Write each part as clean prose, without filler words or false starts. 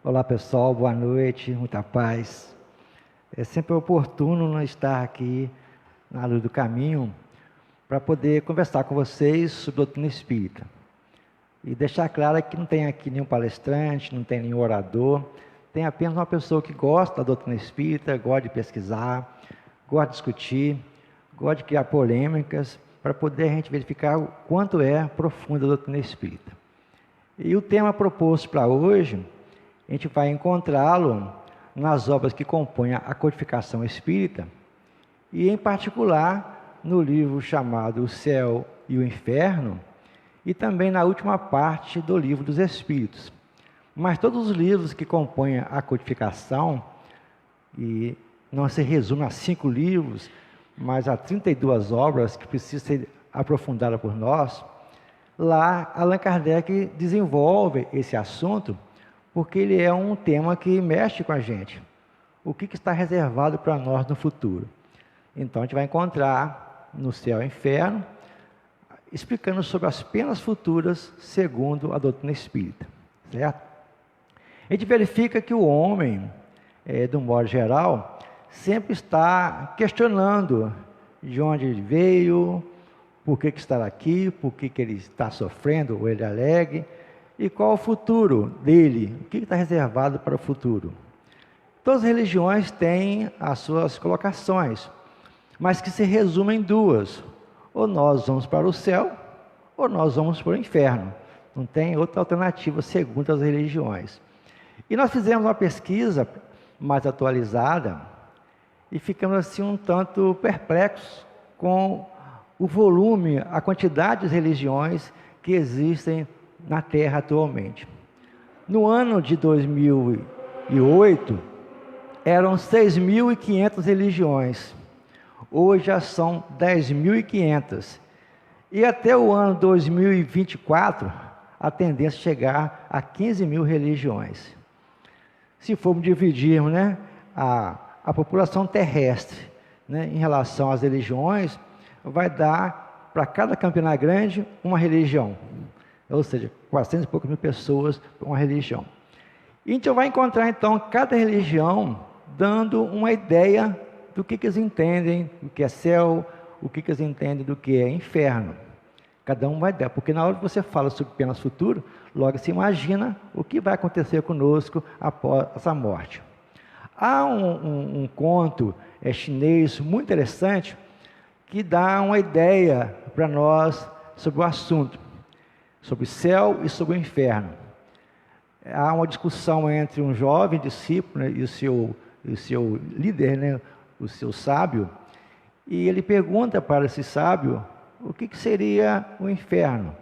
Olá pessoal, boa noite, muita paz. É sempre oportuno estar aqui na Luz do Caminho para poder conversar com vocês sobre doutrina espírita. E deixar claro que não tem aqui nenhum palestrante, não tem nenhum orador, tem apenas uma pessoa que gosta da doutrina espírita, gosta de pesquisar, gosta de discutir, gosta de criar polêmicas, para poder a gente verificar o quanto é profunda a doutrina espírita. E o tema proposto para hoje, a gente vai encontrá-lo nas obras que compõem a codificação espírita e, em particular, no livro chamado O Céu e o Inferno e também na última parte do Livro dos Espíritos. Mas todos os livros que compõem a codificação, e não se resume a 5 livros, mas a 32 obras que precisam ser aprofundadas por nós, lá Allan Kardec desenvolve esse assunto porque ele é um tema que mexe com a gente. O que está reservado para nós no futuro? Então, a gente vai encontrar no Céu e Inferno, explicando sobre as penas futuras segundo a doutrina espírita, certo? A gente verifica que o homem, de um modo geral, sempre está questionando de onde ele veio, por que está aqui, por que ele está sofrendo ou ele alegre, e qual o futuro dele, o que está reservado para o futuro. Todas as religiões têm as suas colocações, mas que se resumem em 2. Ou nós vamos para o céu, ou nós vamos para o inferno. Não tem outra alternativa segundo as religiões. E nós fizemos uma pesquisa mais atualizada e ficamos assim um tanto perplexos com o volume, a quantidade de religiões que existem na Terra atualmente. No ano de 2008, eram 6.500 religiões. Hoje já são 10.500. E até o ano 2024, a tendência é chegar a 15.000 religiões. Se formos dividirmos, a população terrestre, em relação às religiões, vai dar para cada Campina Grande uma religião. Ou seja, 400 e poucas mil pessoas para uma religião. E a gente vai encontrar, então, cada religião dando uma ideia do que eles entendem, do que é céu, o que eles entendem do que é inferno. Cada um vai dar, porque na hora que você fala sobre penas futuras, logo se imagina o que vai acontecer conosco após essa morte. Há um conto chinês muito interessante que dá uma ideia para nós sobre o assunto, sobre o céu e sobre o inferno. Há uma discussão entre um jovem discípulo e o seu líder, o seu sábio, e ele pergunta para esse sábio o que seria o inferno,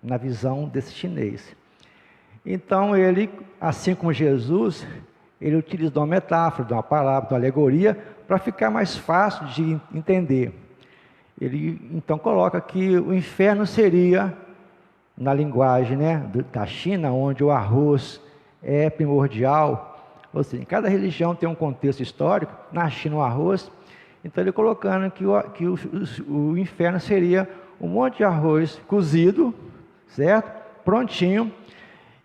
na visão desse chinês. Então ele, assim como Jesus, ele utiliza uma metáfora, de uma palavra, de uma alegoria, para ficar mais fácil de entender. Ele então coloca que o inferno seria, na linguagem da China, onde o arroz é primordial, ou seja, cada religião tem um contexto histórico, na China o arroz, então ele colocando que o inferno seria um monte de arroz cozido, certo? Prontinho,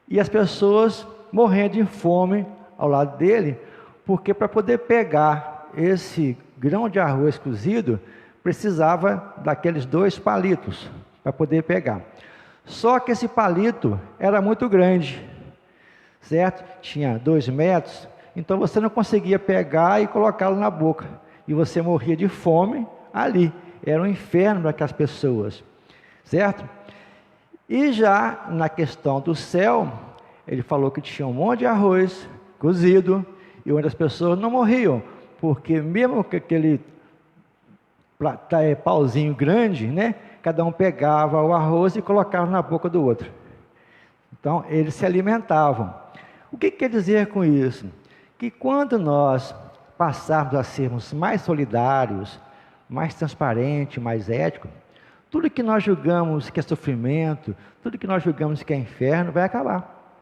e as pessoas morrendo de fome ao lado dele, porque para poder pegar esse grão de arroz cozido, precisava daqueles 2 palitos para poder pegar. Só que esse palito era muito grande, certo? Tinha 2 metros, então você não conseguia pegar e colocá-lo na boca. E você morria de fome ali. Era um inferno para aquelas pessoas, certo? E já na questão do céu, ele falou que tinha um monte de arroz cozido, e onde as pessoas não morriam, porque mesmo que aquele pauzinho grande, cada um pegava o arroz e colocava na boca do outro. Então, eles se alimentavam. O que quer dizer com isso? Que quando nós passarmos a sermos mais solidários, mais transparentes, mais éticos, tudo que nós julgamos que é sofrimento, tudo que nós julgamos que é inferno, vai acabar.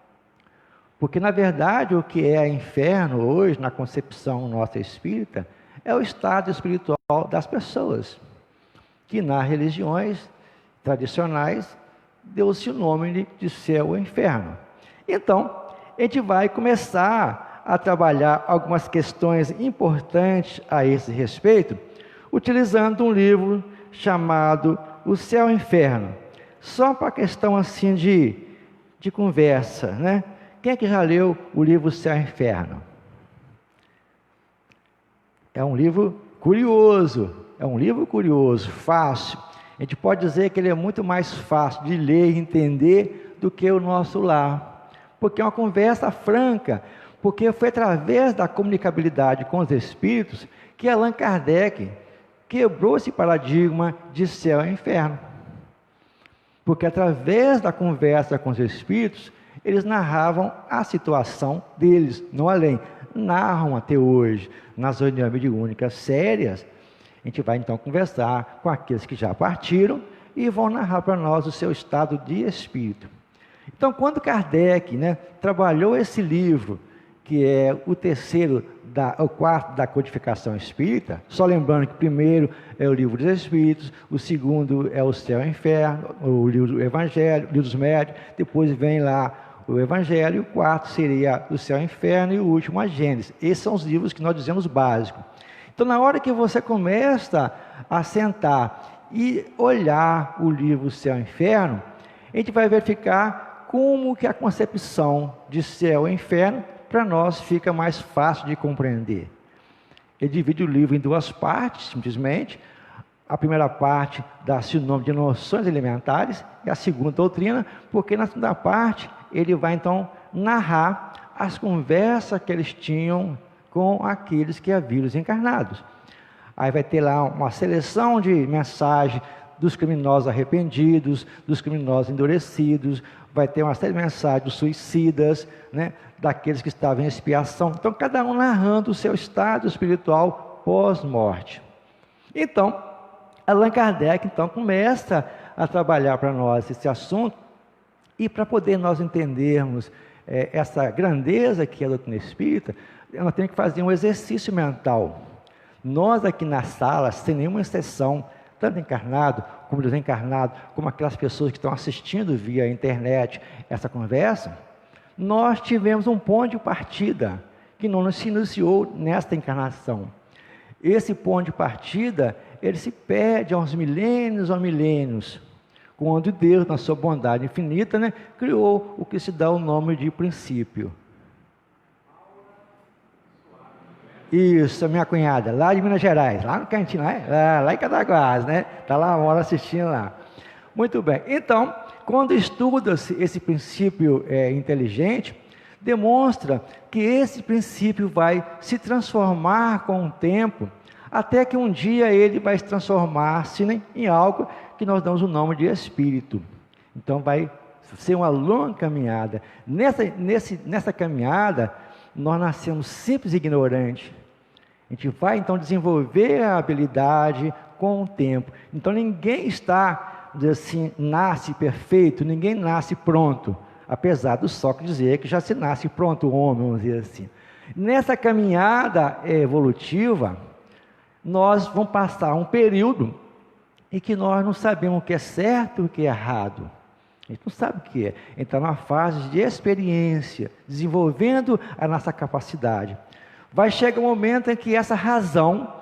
Porque, na verdade, o que é inferno hoje, na concepção nossa espírita, é o estado espiritual das pessoas, que nas religiões tradicionais deu-se o nome de céu ou inferno. Então, a gente vai começar a trabalhar algumas questões importantes a esse respeito, utilizando um livro chamado O Céu e o Inferno. Só para questão assim de conversa, né? Quem é que já leu o livro O Céu e o Inferno? É um livro curioso, fácil. A gente pode dizer que ele é muito mais fácil de ler e entender do que o Nosso Lar, porque é uma conversa franca, porque foi através da comunicabilidade com os espíritos que Allan Kardec quebrou esse paradigma de céu e inferno. Porque através da conversa com os espíritos, eles narravam a situação deles, não além. Narram até hoje, nas reuniões mediúnicas sérias. A gente vai então conversar com aqueles que já partiram e vão narrar para nós o seu estado de espírito. Então, quando Kardec, trabalhou esse livro, que é o quarto da codificação espírita, só lembrando que o primeiro é o livro dos Espíritos, o segundo é o Céu e o Inferno, o livro do Evangelho, o livro dos Médiuns, depois vem lá o Evangelho, o quarto seria o Céu e o Inferno e o último a Gênesis. Esses são os livros que nós dizemos básicos. Então, na hora que você começa a sentar e olhar o livro Céu e Inferno, a gente vai verificar como que a concepção de céu e inferno para nós fica mais fácil de compreender. Ele divide o livro em duas partes, simplesmente. A primeira parte dá-se o nome de noções elementares e a segunda doutrina, porque na segunda parte ele vai então narrar as conversas que eles tinham com aqueles que haviam encarnados. Aí vai ter lá uma seleção de mensagens dos criminosos arrependidos, dos criminosos endurecidos, vai ter uma série de mensagens dos suicidas, daqueles que estavam em expiação. Então, cada um narrando o seu estado espiritual pós-morte. Então, Allan Kardec começa a trabalhar para nós esse assunto, e para poder nós entendermos essa grandeza que é a doutrina espírita, nós temos que fazer um exercício mental. Nós aqui na sala, sem nenhuma exceção, tanto encarnado como desencarnado, como aquelas pessoas que estão assistindo via internet essa conversa, nós tivemos um ponto de partida que não se iniciou nesta encarnação. Esse ponto de partida, ele se perde aos milênios, quando Deus, na sua bondade infinita, criou o que se dá o nome de princípio. Isso, a minha cunhada, lá de Minas Gerais, lá no cantinho, lá em Cataguás, está lá, mora assistindo lá. Muito bem, então, quando estuda-se esse princípio inteligente, demonstra que esse princípio vai se transformar com o tempo, até que um dia ele vai se transformar-se em algo que nós damos o nome de espírito. Então vai ser uma longa caminhada. Nessa caminhada, nós nascemos simples e ignorantes. A gente vai então desenvolver a habilidade com o tempo. Então ninguém nasce perfeito, ninguém nasce pronto. Apesar do Sócrates dizer que já se nasce pronto o homem, vamos dizer assim. Nessa caminhada evolutiva, nós vamos passar um período em que nós não sabemos o que é certo e o que é errado. A gente não sabe o que é. A gente está numa fase de experiência, desenvolvendo a nossa capacidade. Vai chegar um momento em que essa razão,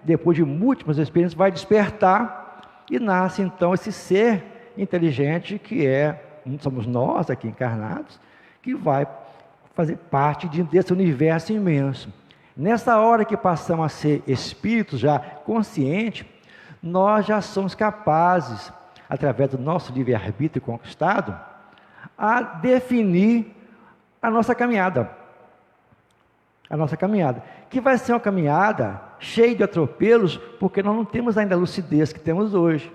depois de múltiplas experiências, vai despertar e nasce então esse ser inteligente que somos nós aqui encarnados, que vai fazer parte desse universo imenso. Nessa hora que passamos a ser espíritos já conscientes, nós já somos capazes, através do nosso livre-arbítrio conquistado, a definir a nossa caminhada. A nossa caminhada, que vai ser uma caminhada cheia de atropelos, porque nós não temos ainda a lucidez que temos hoje.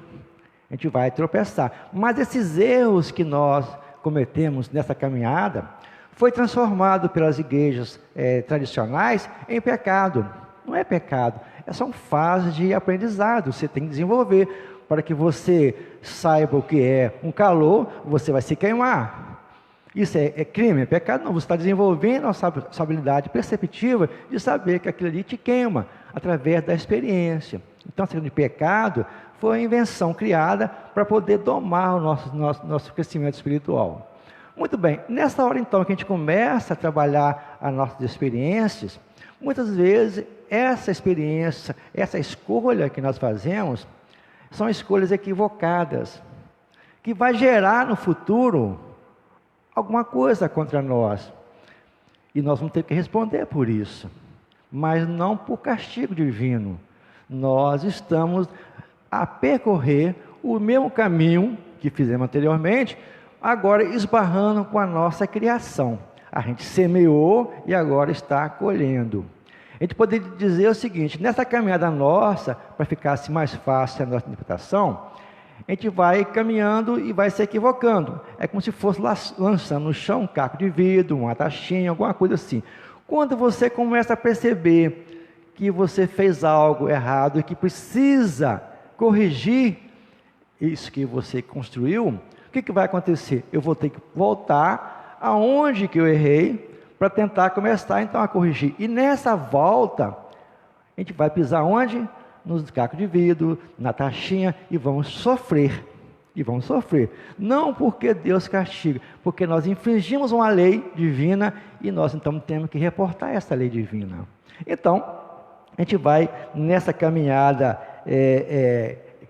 A gente vai tropeçar. Mas esses erros que nós cometemos nessa caminhada, foi transformado pelas igrejas tradicionais em pecado. Não é pecado, são fases de aprendizado, você tem que desenvolver. Para que você saiba o que é um calor, você vai se queimar. Isso é crime, é pecado? Não, você está desenvolvendo a sua habilidade perceptiva de saber que aquilo ali te queima, através da experiência. Então, a questão de pecado foi uma invenção criada para poder domar o nosso crescimento espiritual. Muito bem, nessa hora então que a gente começa a trabalhar as nossas experiências, muitas vezes essa experiência, essa escolha que nós fazemos, são escolhas equivocadas, que vai gerar no futuro alguma coisa contra nós. E nós vamos ter que responder por isso, mas não por castigo divino. Nós estamos a percorrer o mesmo caminho que fizemos anteriormente, agora esbarrando com a nossa criação. A gente semeou e agora está colhendo. A gente poderia dizer o seguinte: nessa caminhada nossa, para ficar assim mais fácil a nossa interpretação, a gente vai caminhando e vai se equivocando. É como se fosse lançando no chão um caco de vidro, uma taxinha, alguma coisa assim. Quando você começa a perceber que você fez algo errado e que precisa corrigir isso que você construiu, o que vai acontecer? Eu vou ter que voltar aonde que eu errei para tentar começar então a corrigir. E nessa volta, a gente vai pisar onde? Nos cacos de vidro, na taxinha, e vamos sofrer. E vamos sofrer. Não porque Deus castiga, porque nós infringimos uma lei divina e nós então temos que reportar essa lei divina. Então, a gente vai nessa caminhada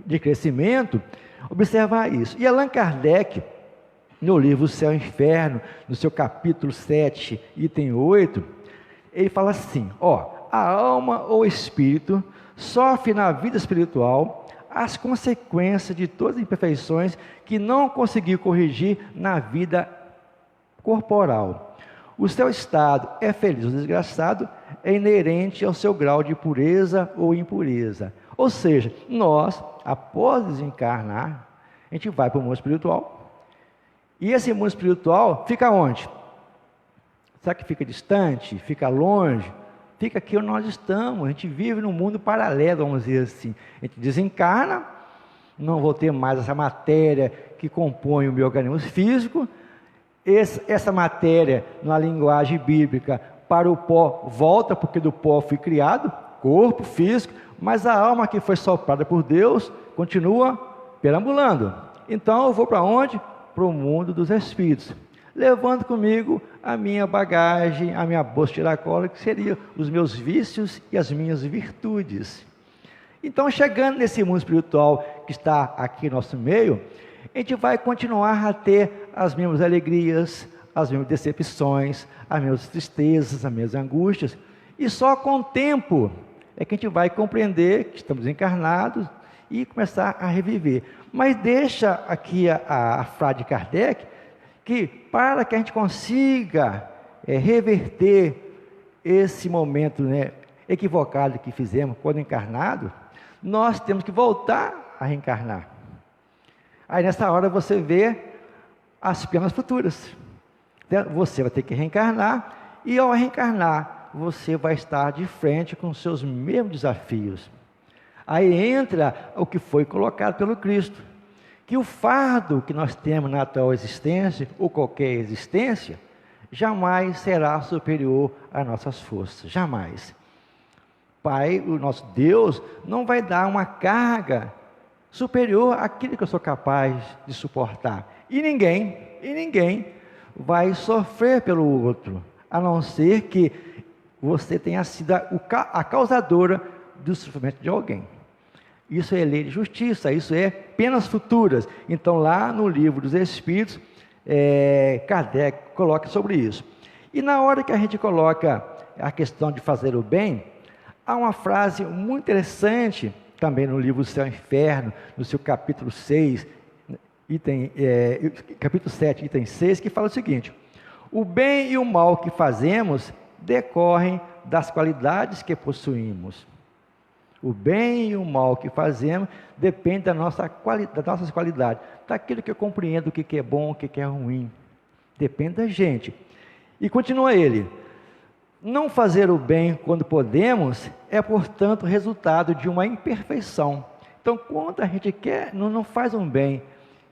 de crescimento, observar isso. E Allan Kardec, no livro O Céu e o Inferno, no seu capítulo 7, item 8, ele fala assim: a alma ou espírito sofre na vida espiritual as consequências de todas as imperfeições que não conseguiu corrigir na vida corporal. O seu estado é feliz ou desgraçado é inerente ao seu grau de pureza ou impureza. Ou seja, nós, após desencarnar, a gente vai para o mundo espiritual. E esse mundo espiritual fica onde? Será que fica distante? Fica longe? Fica aqui onde nós estamos. A gente vive num mundo paralelo, vamos dizer assim. A gente desencarna, não vou ter mais essa matéria que compõe o meu organismo físico. Essa matéria, na linguagem bíblica, para o pó volta, porque do pó fui criado, corpo físico, mas a alma que foi soprada por Deus continua perambulando. Então eu vou para onde? Para o mundo dos espíritos, levando comigo a minha bagagem, a minha bolsa tiracola, que seriam os meus vícios e as minhas virtudes. Então, chegando nesse mundo espiritual que está aqui no nosso meio, a gente vai continuar a ter as mesmas alegrias, as mesmas decepções, as mesmas tristezas, as mesmas angústias, e só com o tempo é que a gente vai compreender que estamos encarnados e começar a reviver. Mas deixa aqui a frase de Kardec, que para que a gente consiga reverter esse momento equivocado que fizemos quando encarnado, nós temos que voltar a reencarnar. Aí nessa hora você vê as penas futuras. Você vai ter que reencarnar, e ao reencarnar, você vai estar de frente com os seus mesmos desafios. Aí entra o que foi colocado pelo Cristo, que o fardo que nós temos na atual existência, ou qualquer existência, jamais será superior às nossas forças, jamais. Pai, o nosso Deus, não vai dar uma carga superior àquilo que eu sou capaz de suportar. E ninguém vai sofrer pelo outro, a não ser que você tenha sido a causadora do sofrimento de alguém. Isso é lei de justiça, isso é penas futuras. Então, lá no livro dos Espíritos, Kardec coloca sobre isso. E na hora que a gente coloca a questão de fazer o bem, há uma frase muito interessante, também no livro do Céu e Inferno, no seu capítulo 6, capítulo 7, item 6, que fala o seguinte: o bem e o mal que fazemos decorrem das qualidades que possuímos. O bem e o mal que fazemos depende das nossas qualidades, daquilo que eu compreendo, o que é bom, o que é ruim. Depende da gente. E continua ele: não fazer o bem quando podemos é, portanto, resultado de uma imperfeição. Então, quando a gente quer, não faz um bem,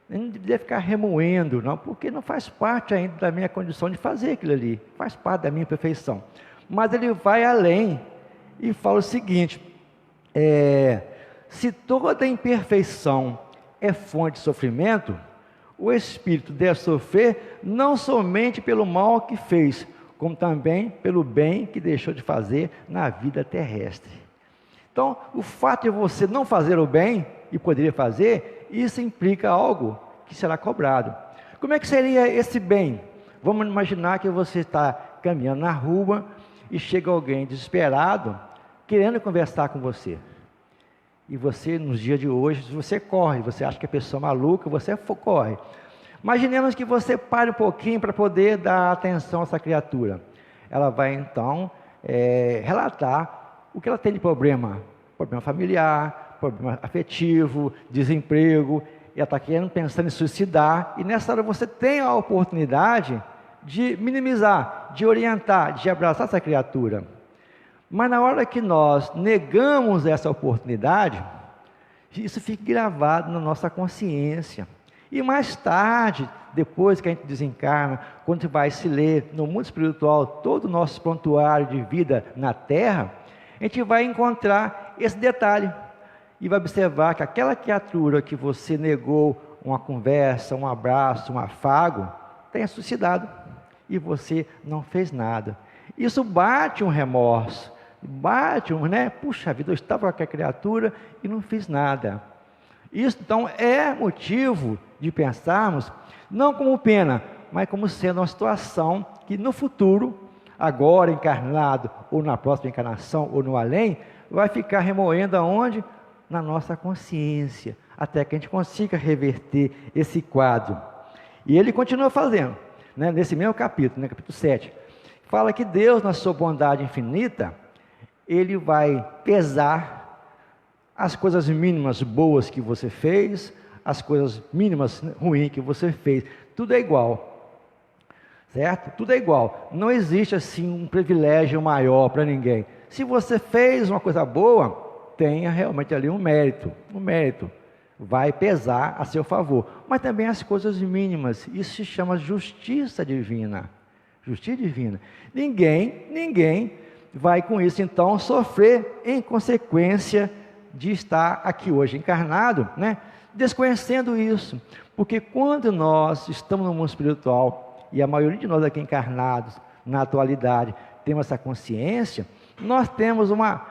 a gente deve ficar remoendo, não, porque não faz parte ainda da minha condição de fazer aquilo ali, faz parte da minha perfeição. Mas ele vai além e fala o seguinte: se toda imperfeição é fonte de sofrimento, o espírito deve sofrer não somente pelo mal que fez, como também pelo bem que deixou de fazer na vida terrestre. Então, o fato de você não fazer o bem, e poderia fazer, isso implica algo que será cobrado. Como é que seria esse bem? Vamos imaginar que você está caminhando na rua e chega alguém desesperado, querendo conversar com você. E você, nos dias de hoje, você corre, você acha que a pessoa é maluca, você corre. Imaginemos que você pare um pouquinho para poder dar atenção a essa criatura. Ela vai então relatar o que ela tem de problema. Problema familiar, problema afetivo, desemprego. E ela está pensando em suicidar. E nessa hora você tem a oportunidade de minimizar, de orientar, de abraçar essa criatura. Mas na hora que nós negamos essa oportunidade, isso fica gravado na nossa consciência. E mais tarde, depois que a gente desencarna, quando a gente vai se ler no mundo espiritual, todo o nosso prontuário de vida na Terra, a gente vai encontrar esse detalhe. E vai observar que aquela criatura que você negou uma conversa, um abraço, um afago, tenha suicidado. E você não fez nada. Isso bate um remorso. Bate puxa vida, eu estava com aquela criatura e não fiz nada. Isso então é motivo de pensarmos, não como pena, mas como sendo uma situação que no futuro, agora encarnado, ou na próxima encarnação, ou no além, vai ficar remoendo aonde? Na nossa consciência, até que a gente consiga reverter esse quadro. E ele continua fazendo, nesse mesmo capítulo, capítulo 7, fala que Deus, na sua bondade infinita, Ele vai pesar as coisas mínimas boas que você fez, as coisas mínimas ruins que você fez. Tudo é igual, certo? Tudo é igual. Não existe assim um privilégio maior para ninguém. Se você fez uma coisa boa, tenha realmente ali um mérito. Um mérito vai pesar a seu favor. Mas também as coisas mínimas. Isso se chama justiça divina. Justiça divina. Ninguém vai com isso então sofrer em consequência de estar aqui hoje encarnado, desconhecendo isso, porque quando nós estamos no mundo espiritual, e a maioria de nós aqui encarnados, na atualidade, temos essa consciência, nós temos uma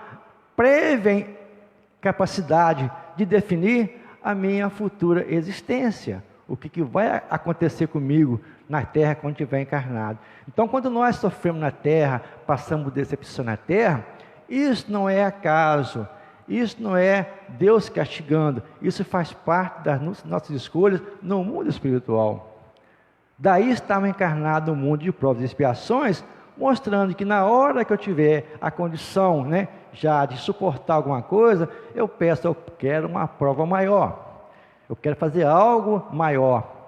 prévia capacidade de definir a minha futura existência, o que vai acontecer comigo na Terra quando estiver encarnado. Então, quando nós sofremos na Terra, passamos decepção na Terra, isso não é acaso, isso não é Deus castigando, isso faz parte das nossas escolhas no mundo espiritual. Daí estamos encarnados no mundo de provas e expiações, mostrando que na hora que eu tiver a condição, já de suportar alguma coisa, eu quero uma prova maior, eu quero fazer algo maior.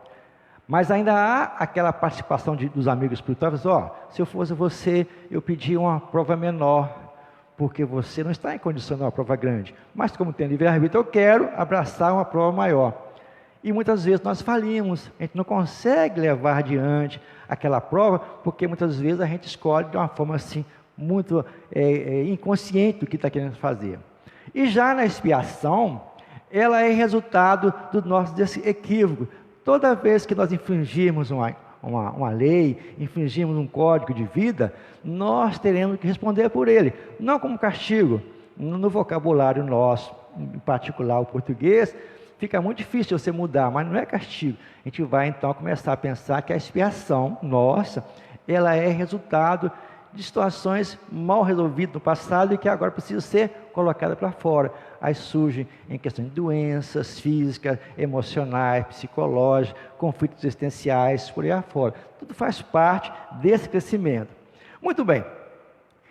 Mas ainda há aquela participação dos amigos espirituais, se eu fosse você, eu pedia uma prova menor, porque você não está em condição de uma prova grande. Mas como tem livre-arbítrio, eu quero abraçar uma prova maior. E muitas vezes nós falimos, a gente não consegue levar adiante aquela prova, porque muitas vezes a gente escolhe de uma forma assim, muito inconsciente do que está querendo fazer. E já na expiação, ela é resultado do nosso desse equívoco. Toda vez que nós infringirmos uma lei, infringirmos um código de vida, nós teremos que responder por ele, não como castigo. No vocabulário nosso, em particular o português, fica muito difícil você mudar, mas não é castigo. A gente vai então começar a pensar que a expiação nossa, ela é resultado de situações mal resolvidas no passado e que agora precisam ser colocadas para fora. Aí surgem em questões de doenças físicas, emocionais, psicológicas, conflitos existenciais, por aí afora. Tudo faz parte desse crescimento. Muito bem.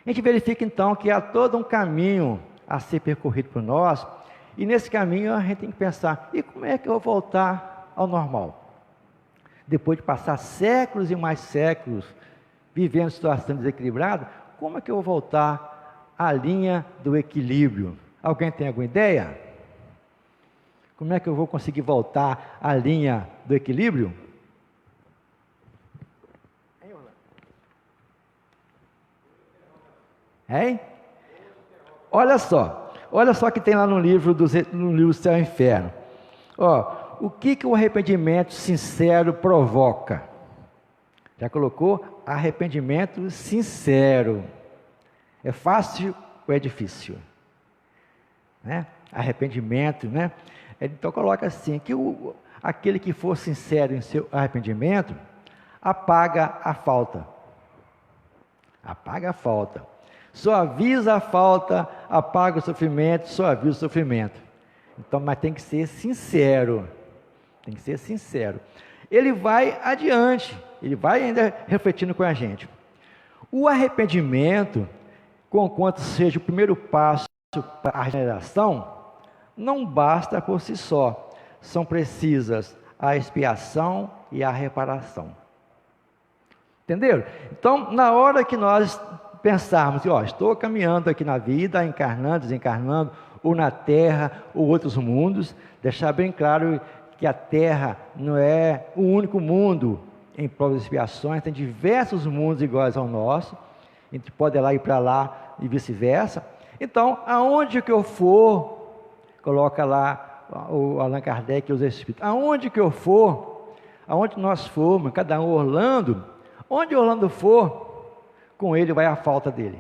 A gente verifica então que há todo um caminho a ser percorrido por nós, e nesse caminho a gente tem que pensar, e como é que eu vou voltar ao normal? Depois de passar séculos e mais séculos vivendo situação desequilibrada, como é que eu vou voltar à linha do equilíbrio? Alguém tem alguma ideia? Como é que eu vou conseguir voltar à linha do equilíbrio? Hein? Olha só que tem lá no livro do Céu e Inferno. o que o arrependimento sincero provoca? Já colocou? Arrependimento sincero. É fácil ou é difícil? Né? Arrependimento, né? Então coloca assim, que aquele que for sincero em seu arrependimento, apaga a falta. Apaga a falta. Suaviza a falta, apaga o sofrimento, suaviza o sofrimento. Então, mas tem que ser sincero. Tem que ser sincero. Ele vai adiante, ele vai ainda refletindo com a gente. O arrependimento, conquanto seja o primeiro passo para a regeneração, não basta por si só. São precisas a expiação e a reparação. Entenderam? Então, na hora que nós pensarmos, estou caminhando aqui na vida, encarnando, desencarnando, ou na Terra, ou outros mundos, deixar bem claro que a Terra não é o único mundo em provas e expiações, tem diversos mundos iguais ao nosso, a gente pode ir para lá e vice-versa. Então, aonde que eu for, coloca lá o Allan Kardec e os Espíritos, aonde que eu for, aonde nós formos, cada um Orlando, onde Orlando for, com ele vai a falta dele.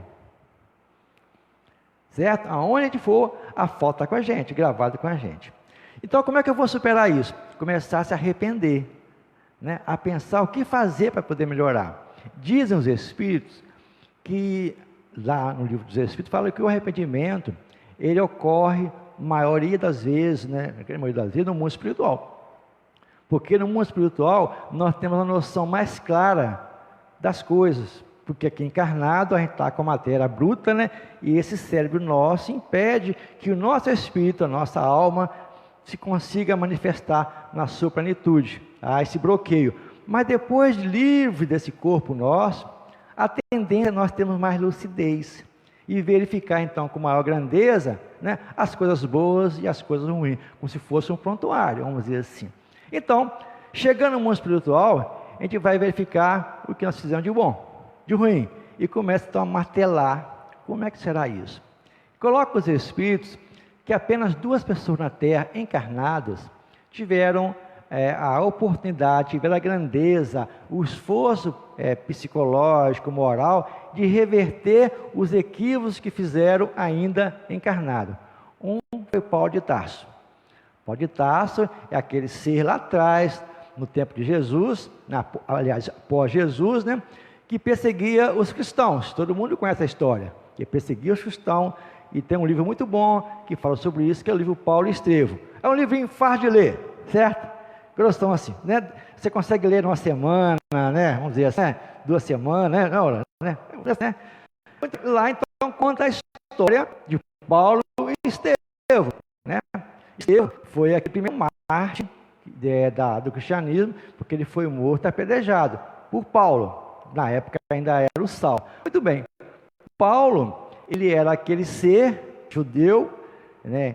Certo? Aonde a gente for, a falta está com a gente, gravado com a gente. Então, como é que eu vou superar isso? Começar a se arrepender, né? A pensar o que fazer para poder melhorar. Dizem os Espíritos que, lá no livro dos Espíritos, fala que o arrependimento, ele ocorre, maioria das vezes, né? A maioria das vezes, no mundo espiritual. Porque no mundo espiritual, nós temos uma noção mais clara das coisas. Porque aqui encarnado a gente está com a matéria bruta, né? E esse cérebro nosso impede que o nosso espírito, a nossa alma, se consiga manifestar na sua plenitude. Há esse bloqueio. Mas depois de livre desse corpo nosso, a tendência é nós termos mais lucidez e verificar então com maior grandeza, né, as coisas boas e as coisas ruins, como se fosse um prontuário, vamos dizer assim. Então, chegando no mundo espiritual, a gente vai verificar o que nós fizemos de bom, de ruim, e começa então a martelar. Como é que será isso? Coloca os Espíritos que apenas 2 pessoas na Terra encarnadas tiveram a oportunidade, tiveram a grandeza, o esforço psicológico, moral, de reverter os equívocos que fizeram ainda encarnado. Um foi Paulo de Tarso. Paulo de Tarso é aquele ser lá atrás, no tempo de Jesus, aliás, após Jesus, né, que perseguia os cristãos. Todo mundo conhece a história, que perseguia os cristãos, e tem um livro muito bom que fala sobre isso, que é o livro Paulo e Estevão. É um livrinho fácil de ler, certo? Grossão assim, né? Você consegue ler numa semana, né? Vamos dizer assim, 2 semanas, né? Não, né? Lá então conta a história de Paulo e Estevão, né? Estevão foi aquele primeiro mártir do cristianismo, porque ele foi morto apedrejado por Paulo. Na época ainda era o Saulo. Muito bem. Paulo, ele era aquele ser judeu, né,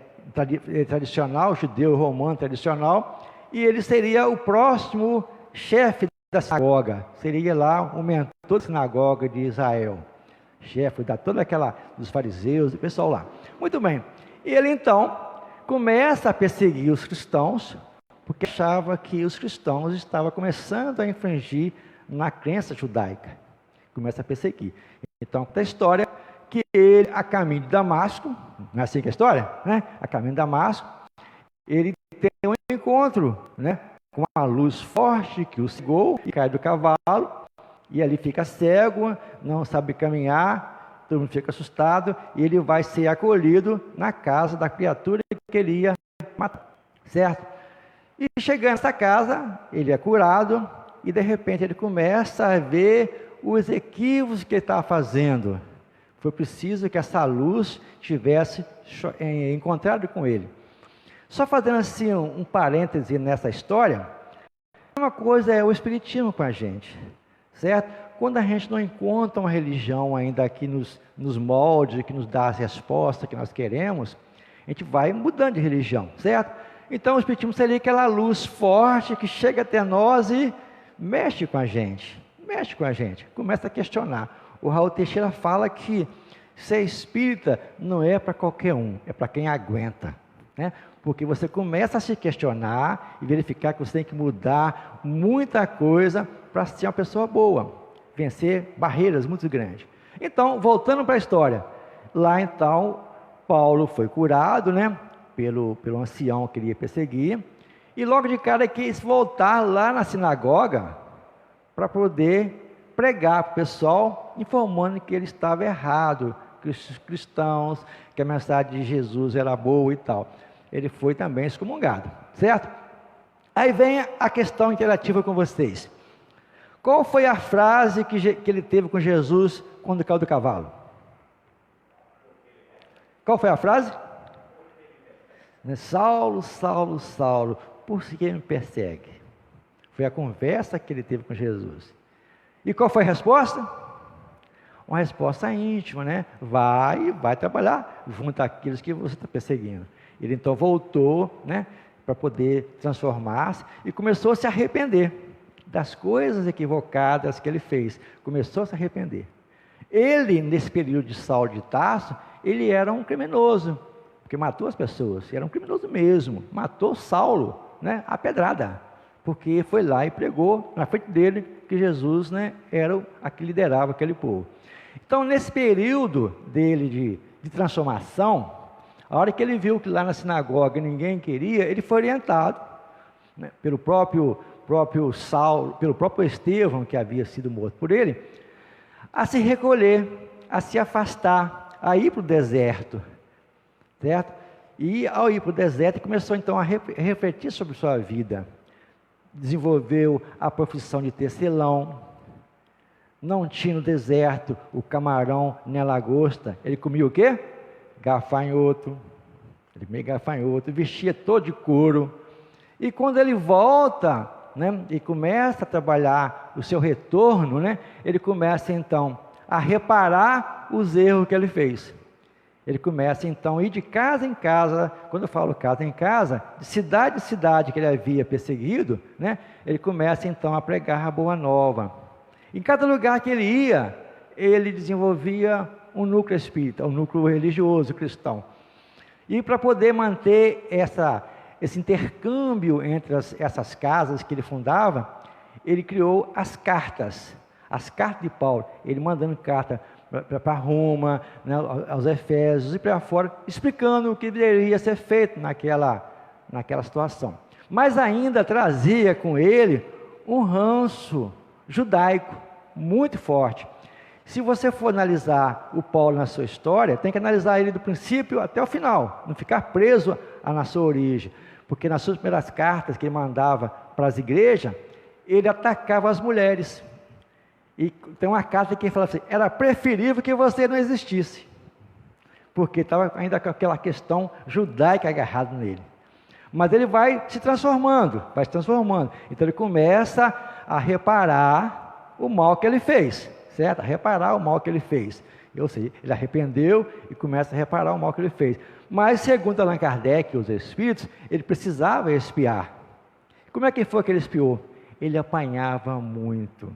tradicional, judeu romano tradicional, e ele seria o próximo chefe da sinagoga, seria lá o mentor da sinagoga de Israel, chefe da toda aquela dos fariseus, do pessoal lá. Muito bem. Ele então começa a perseguir os cristãos, porque achava que os cristãos estavam começando a infringir na crença judaica. Começa a perseguir. Então, a história que ele, a caminho de Damasco, não é assim que é a história? Né? A caminho de Damasco, ele tem um encontro, né, com uma luz forte que o cegou e cai do cavalo, e ali fica cego, não sabe caminhar, todo mundo fica assustado, e ele vai ser acolhido na casa da criatura que ele ia matar, certo? E chegando nessa casa, ele é curado, e de repente ele começa a ver os equívocos que ele estava fazendo. Foi preciso que essa luz tivesse encontrado com ele. Só fazendo assim um parêntese nessa história, uma coisa é o espiritismo com a gente, certo? Quando a gente não encontra uma religião ainda aqui nos moldes, que nos dá as respostas que nós queremos, a gente vai mudando de religião, certo? Então o espiritismo seria aquela luz forte que chega até nós e mexe com a gente, começa a questionar. O Raul Teixeira fala que ser espírita não é para qualquer um, é para quem aguenta. né? Porque você começa a se questionar e verificar que você tem que mudar muita coisa para ser uma pessoa boa, vencer barreiras muito grandes. Então, voltando para a história, lá então, Paulo foi curado, né? Pelo ancião que ele ia perseguir, e logo de cara ele quis voltar lá na sinagoga para poder pregar para o pessoal, informando que ele estava errado, que os cristãos, que a mensagem de Jesus era boa e tal. Ele foi também excomungado, certo? Aí vem a questão interativa com vocês. Qual foi a frase que ele teve com Jesus quando caiu do cavalo? Qual foi a frase? Saulo, Saulo, Saulo, por que me persegue? Foi a conversa que ele teve com Jesus. E qual foi a resposta? Uma resposta íntima, né? Vai trabalhar junto àqueles que você está perseguindo. Ele então voltou, né, para poder transformar-se e começou a se arrepender das coisas equivocadas que ele fez. Começou a se arrepender. Ele, nesse período de Saulo de Tarso, ele era um criminoso, porque matou as pessoas, era um criminoso mesmo, matou Saulo, né, a pedrada, porque foi lá e pregou na frente dele que Jesus, né, era a que liderava aquele povo. Então, nesse período dele de transformação, a hora que ele viu que lá na sinagoga ninguém queria, ele foi orientado, né, pelo próprio Saulo, pelo próprio Estevão, que havia sido morto por ele, a se recolher, a se afastar, a ir para o deserto, certo? E ao ir para o deserto, começou então a refletir sobre sua vida. Desenvolveu a profissão de tecelão. Não tinha no deserto o camarão nem a lagosta. Ele comia o quê? Gafanhoto. Ele comia gafanhoto, vestia todo de couro. E quando ele volta, né, e começa a trabalhar o seu retorno, né, ele começa então a reparar os erros que ele fez. Ele começa então a ir de casa em casa. Quando eu falo casa em casa, de cidade em cidade que ele havia perseguido, né, ele começa então a pregar a boa nova. Em cada lugar que ele ia, ele desenvolvia um núcleo espírita, um núcleo religioso cristão. E para poder manter esse intercâmbio entre essas casas que ele fundava, ele criou as cartas de Paulo. Ele mandando carta para Roma, né, aos Efésios e para fora, explicando o que deveria ser feito naquela situação. Mas ainda trazia com ele um ranço judaico muito forte. Se você for analisar o Paulo na sua história, tem que analisar ele do princípio até o final, não ficar preso na sua origem, porque nas suas primeiras cartas que ele mandava para as igrejas, ele atacava as mulheres. E tem uma carta que ele fala assim: era preferível que você não existisse, porque estava ainda com aquela questão judaica agarrada nele. Mas ele vai se transformando. Então ele começa a reparar o mal que ele fez, certo? A reparar o mal que ele fez. Ou seja, ele arrependeu e começa a reparar o mal que ele fez. Mas, segundo Allan Kardec e os espíritos, ele precisava expiar. Como é que foi que ele expiou? Ele apanhava muito.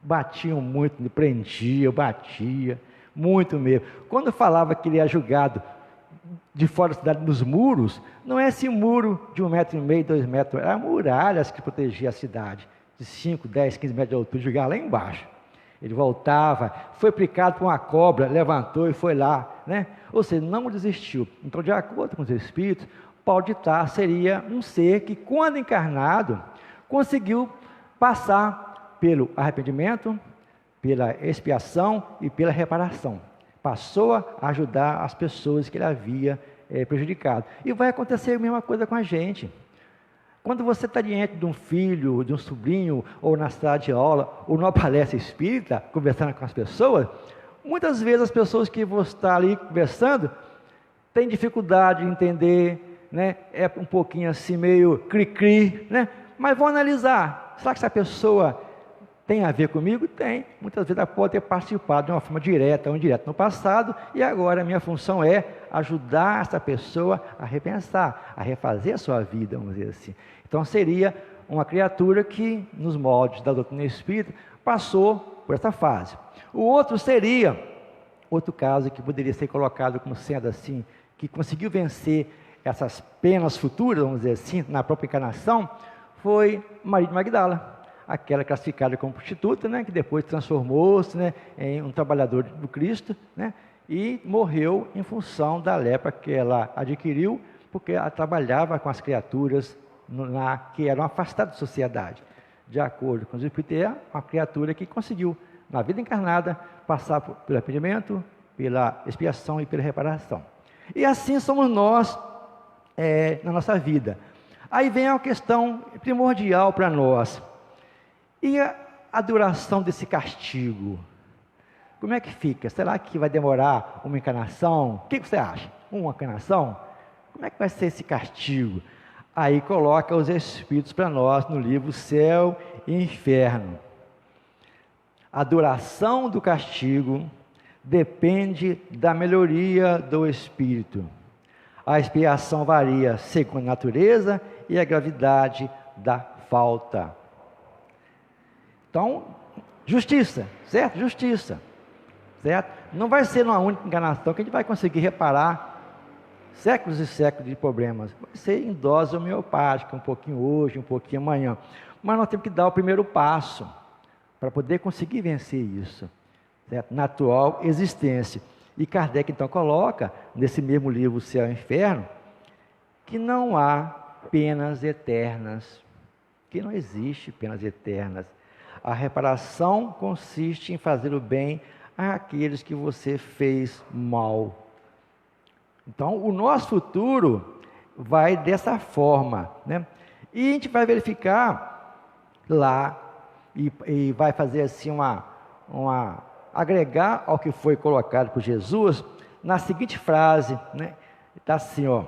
Batiam muito, prendia, batia, muito mesmo. Quando falava que ele era julgado de fora da cidade, nos muros, não é esse muro de 1,5 metro, 2 metros, eram muralhas que protegiam a cidade, de 5, 10, 15 metros de altura, julgava lá embaixo. Ele voltava, foi picado por uma cobra, levantou e foi lá, né? Ou seja, não desistiu. Então, de acordo com os espíritos, Paulo de Tarso seria um ser que, quando encarnado, conseguiu passar pelo arrependimento, pela expiação e pela reparação. Passou a ajudar as pessoas que ele havia prejudicado. E vai acontecer a mesma coisa com a gente. Quando você está diante de um filho, de um sobrinho, ou na sala de aula, ou numa palestra espírita, conversando com as pessoas, muitas vezes as pessoas que vão estar ali conversando têm dificuldade de entender, né? É um pouquinho assim, meio cri-cri, né? Mas vão analisar. Será que essa pessoa tem a ver comigo? Tem. Muitas vezes ela pode ter participado de uma forma direta ou indireta no passado, e agora a minha função é ajudar essa pessoa a repensar, a refazer a sua vida, vamos dizer assim. Então seria uma criatura que, nos moldes da doutrina espírita, passou por essa fase. O outro seria, outro caso que poderia ser colocado como sendo assim, que conseguiu vencer essas penas futuras, vamos dizer assim, na própria encarnação, foi Maria de Magdala, aquela classificada como prostituta, né, que depois transformou-se, né, em um trabalhador do Cristo, né, e morreu em função da lepra que ela adquiriu, porque ela trabalhava com as criaturas que eram afastadas da sociedade. De acordo com os Espíritos, é uma criatura que conseguiu, na vida encarnada, passar pelo arrependimento, pela expiação e pela reparação. E assim somos nós na nossa vida. Aí vem uma questão primordial para nós. E a duração desse castigo? Como é que fica? Será que vai demorar uma encarnação? O que você acha? Uma encarnação? Como é que vai ser esse castigo? Aí coloca os Espíritos para nós no livro Céu e Inferno. A duração do castigo depende da melhoria do espírito. A expiação varia segundo a natureza e a gravidade da falta. Então, justiça, certo? Justiça, certo? Não vai ser numa única encarnação que a gente vai conseguir reparar séculos e séculos de problemas. Vai ser em dose homeopática, um pouquinho hoje, um pouquinho amanhã. Mas nós temos que dar o primeiro passo para poder conseguir vencer isso, certo? Na atual existência. E Kardec então coloca, nesse mesmo livro Céu e Inferno, que não há penas eternas, que não existe penas eternas. A reparação consiste em fazer o bem àqueles que você fez mal. Então, o nosso futuro vai dessa forma, né? E a gente vai verificar lá e vai fazer assim agregar ao que foi colocado por Jesus na seguinte frase, né? Está assim, ó,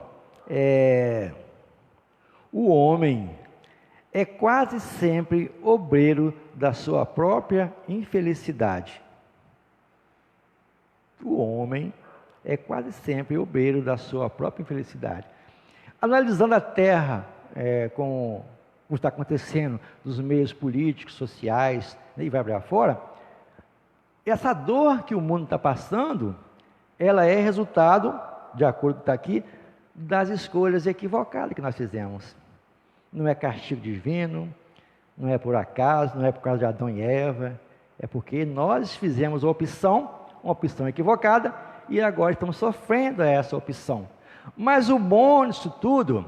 o homem é quase sempre obreiro da sua própria infelicidade. O homem é quase sempre obreiro da sua própria infelicidade. Analisando a Terra com o que está acontecendo nos meios políticos, sociais, né, e vai para fora, essa dor que o mundo está passando, ela é resultado, de acordo com o que está aqui, das escolhas equivocadas que nós fizemos. Não é castigo divino, não é por acaso, não é por causa de Adão e Eva, é porque nós fizemos uma opção equivocada, e agora estamos sofrendo essa opção. Mas o bom disso tudo,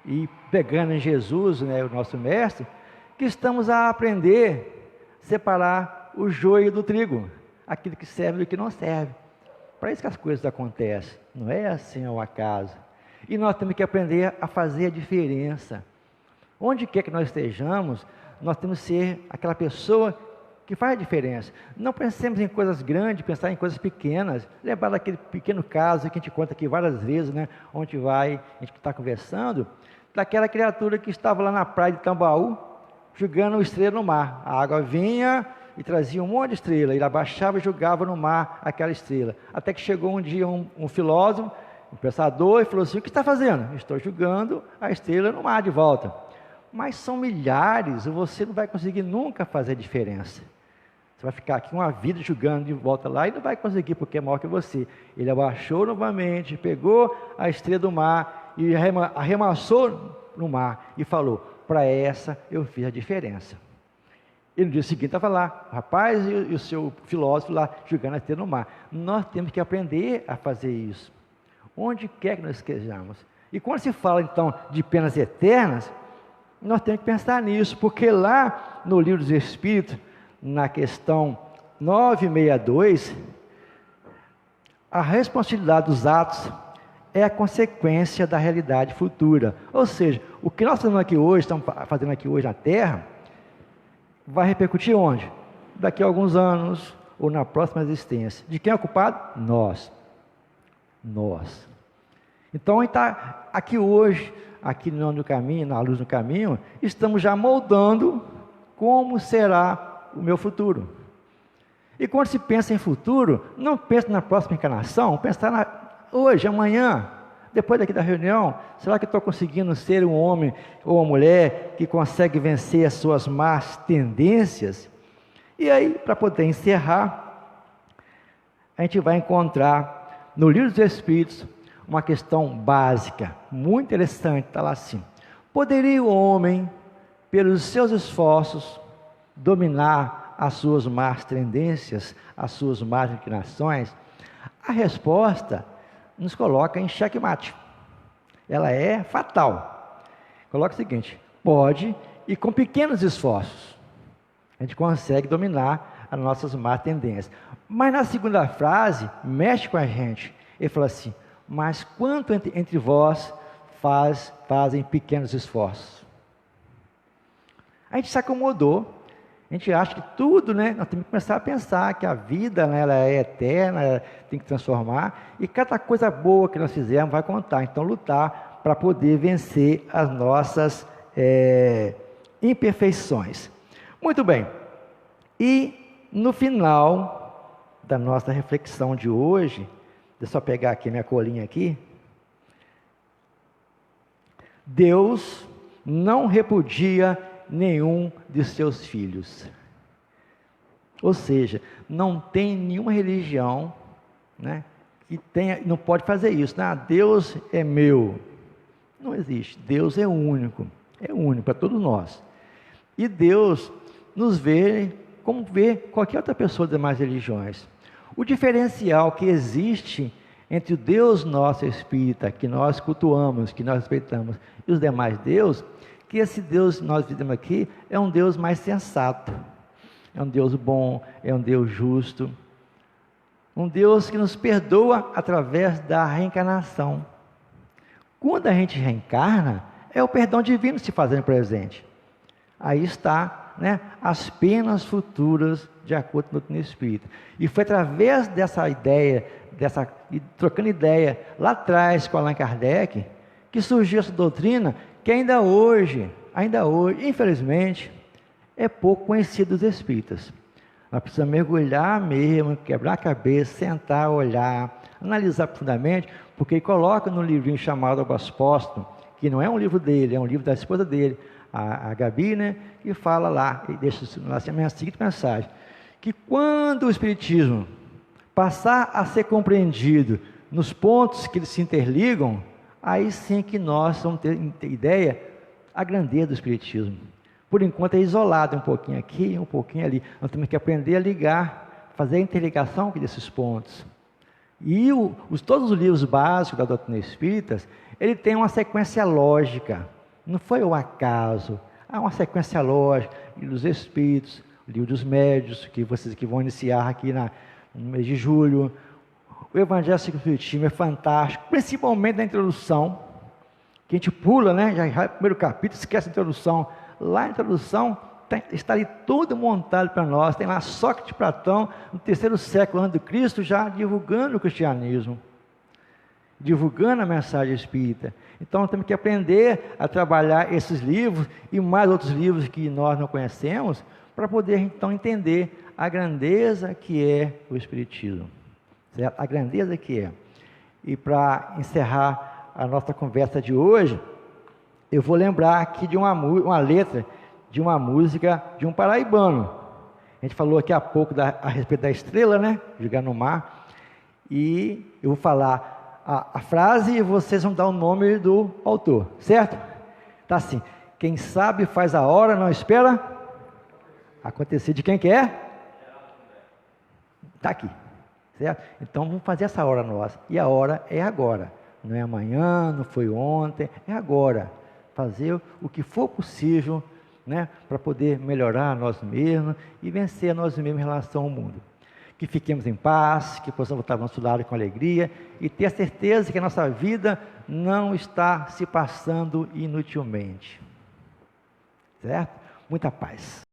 e pegando em Jesus, né, o nosso mestre, que estamos a aprender a separar o joio do trigo, aquilo que serve e o que não serve. Para isso que as coisas acontecem, não é assim ao acaso. E nós temos que aprender a fazer a diferença. Onde quer que nós estejamos, nós temos que ser aquela pessoa que faz a diferença. Não pensemos em coisas grandes, pensar em coisas pequenas. Lembrar daquele pequeno caso que a gente conta aqui várias vezes, né? Onde a gente está conversando, daquela criatura que estava lá na praia de Tambaú, jogando estrela no mar. A água vinha e trazia um monte de estrela, ele abaixava e jogava no mar aquela estrela. Até que chegou um dia um filósofo, um pensador, e falou assim: o que está fazendo? Estou jogando a estrela no mar de volta. Mas são milhares, você não vai conseguir nunca fazer diferença. Você vai ficar aqui uma vida jogando de volta lá e não vai conseguir, porque é maior que você. Ele abaixou novamente, pegou a estrela do mar e arremessou no mar e falou: para essa eu fiz a diferença. E no dia seguinte estava lá, o rapaz e o seu filósofo lá jogando a estrela no mar. Nós temos que aprender a fazer isso, onde quer que nós estejamos. E quando se fala então de penas eternas, nós temos que pensar nisso, porque lá no Livro dos Espíritos, na questão 962, a responsabilidade dos atos é a consequência da realidade futura. Ou seja, o que nós estamos fazendo aqui hoje na Terra, vai repercutir onde? Daqui a alguns anos, ou na próxima existência. De quem é o culpado? Nós. Então, a gente está aqui hoje, aqui no caminho, na luz do caminho, estamos já moldando como será o meu futuro. E quando se pensa em futuro, não pensa na próxima encarnação, pensa hoje, amanhã, depois daqui da reunião. Será que estou conseguindo ser um homem ou uma mulher que consegue vencer as suas más tendências? E aí, para poder encerrar, a gente vai encontrar no Livro dos Espíritos uma questão básica, muito interessante, está lá assim: poderia o homem, pelos seus esforços, dominar as suas más tendências, as suas más inclinações? A resposta nos coloca em xeque-mate. Ela é fatal. Coloca o seguinte: pode, e com pequenos esforços a gente consegue dominar as nossas más tendências. Mas na segunda frase, mexe com a gente. Ele fala assim: mas quanto entre vós fazem pequenos esforços? A gente se acomodou. A gente acha que tudo, né? Nós temos que começar a pensar que a vida, né, ela é eterna, ela tem que transformar, e cada coisa boa que nós fizermos vai contar. Então, lutar para poder vencer as nossas imperfeições. Muito bem. E no final da nossa reflexão de hoje, deixa eu só pegar aqui minha colinha aqui. Deus não repudia nenhum de seus filhos. Ou seja, não tem nenhuma religião, né, que não pode fazer isso, né? Deus é meu. Não existe. Deus é único para todos nós. E Deus nos vê como vê qualquer outra pessoa das demais religiões. O diferencial que existe entre o Deus nosso espírita, que nós cultuamos, que nós respeitamos, e os demais deuses, que esse Deus que nós vivemos aqui é um Deus mais sensato, é um Deus bom, é um Deus justo, um Deus que nos perdoa através da reencarnação. Quando a gente reencarna, é o perdão divino se fazendo presente. Aí está, né, as penas futuras, de acordo com o doutrina espírita. E foi através dessa ideia, trocando ideia lá atrás com Allan Kardec, que surgiu essa doutrina, que ainda hoje, infelizmente, é pouco conhecida dos espíritas. Nós precisamos mergulhar mesmo, quebrar a cabeça, sentar, olhar, analisar profundamente, porque ele coloca no livrinho chamado O Apóstolo, que não é um livro dele, é um livro da esposa dele, a Gabi, né, que fala lá, e deixa lá a seguinte mensagem: que quando o Espiritismo passar a ser compreendido nos pontos que eles se interligam, aí sim que nós vamos ter ideia a grandeza do Espiritismo. Por enquanto é isolado um pouquinho aqui, um pouquinho ali. Nós temos que aprender a ligar, fazer a interligação desses pontos. E todos os livros básicos da doutrina espírita, ele tem uma sequência lógica. Não foi o acaso. Há uma sequência lógica. O livro dos Espíritos, o livro dos Médiuns, que vocês que vão iniciar aqui no mês de julho. O Evangelho segundo o Espiritismo é fantástico, principalmente na introdução, que a gente pula, né? Já vai para o primeiro capítulo, esquece a introdução. Lá a introdução está ali todo montado para nós. Tem lá Sócrates e Platão, no 3º século antes de Cristo, já divulgando o cristianismo, divulgando a mensagem espírita. Então temos que aprender a trabalhar esses livros e mais outros livros que nós não conhecemos, para poder então entender a grandeza que é o Espiritismo. Certo? A grandeza que é. E para encerrar a nossa conversa de hoje, eu vou lembrar aqui de uma letra de uma música de um paraibano. A gente falou aqui há pouco a respeito da estrela, né? Jogar no mar. E eu vou falar a frase e vocês vão dar o nome do autor, certo? Tá assim: quem sabe faz a hora, não espera acontecer. De quem que é? Está aqui, certo? Então vamos fazer essa hora nossa. E a hora é agora. Não é amanhã, não foi ontem, é agora. Fazer o que for possível, né, para poder melhorar nós mesmos e vencer nós mesmos em relação ao mundo. Que fiquemos em paz, que possamos voltar ao nosso lado com alegria e ter a certeza que a nossa vida não está se passando inutilmente. Certo? Muita paz.